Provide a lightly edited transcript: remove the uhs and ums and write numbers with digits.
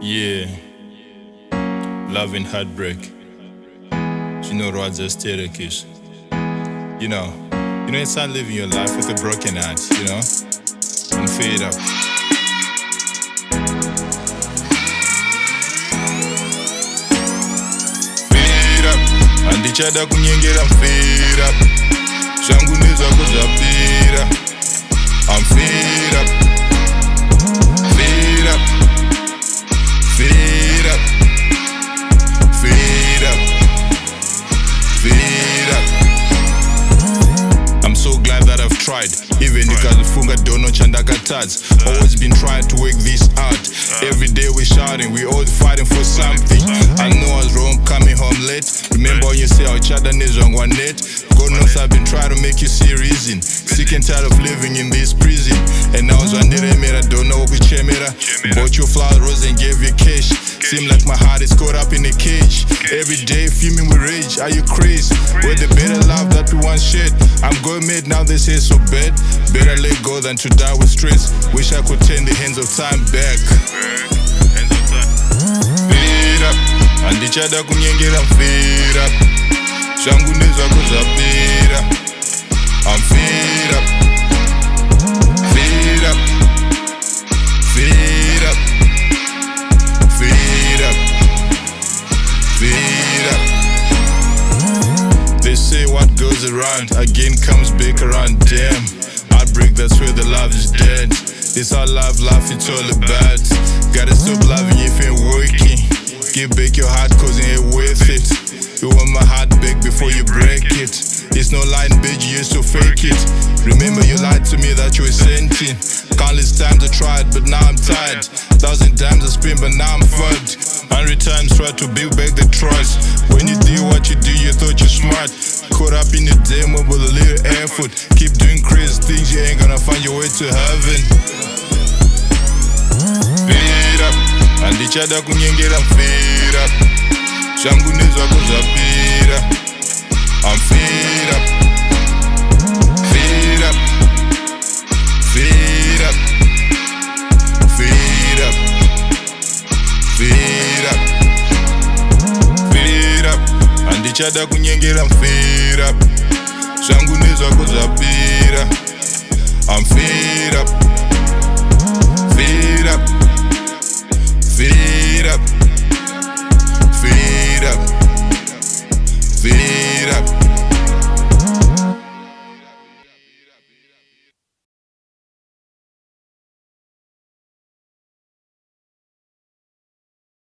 Yeah, love and heartbreak. You know, Rod's aesthetic is. You know, it's not living your life with a broken heart, I'm fed up. Fed up, Handichada kunyengerera, I'm fed up. Zvangu nezvako zvapera, I'm fed up. Fed up, fed up, fed up, fed up. I'm so glad that I've tried. Even ndikazifunga dono chandakatadza. Always been trying to work this out. Every day we're shouting, we all fighting for something. I know I was wrong coming home late. Remember when you say Handichada nezvangwanet. God knows I've been trying to make you see reason. Sick and tired of living in this prison. And now I don't know what we chemera. Bought you flowers, rose and gave you cash. Seem like my heart is caught up in a cage. Every day fuming with rage. Are you crazy? We're the better love that we once shared. I'm going mad now, they say so bad. Better let go than to die with stress. Wish I could turn the hands of time back. Fed up, Handichada kunyengerera, I'm fed up. Zvangu nezvako zvapera, I'm fed up. Fed up, fed up, fed up, fed up. They say what goes around again comes back around. Damn, heartbreak, that's where the love is dead. This our life it's all about. Gotta stop loving if it ain't working. Give back your heart cause it ain't worth it. You want my heart back before you break it. It's no lying, bitch, you used to fake it. Remember you lied to me that you were sentient. Countless times I tried, but now I'm tired. 1,000 times I spent, but now I'm fucked. 100 times tried to build back the trust. When you do what you do, you thought you're smart. Caught up in the demo with a little effort. Keep doing crazy things, you ain't gonna find your way to heaven. Fed up, Handichada kunyengerera, I'm fed up. Zvangu nezvako zvapera, I'm fed up. Fed up, fed up, fed up, fed up, fed up. Handichada kunyengerera, I'm fed up. Zvangu nezvako zvapera, I'm fed up. Fed up.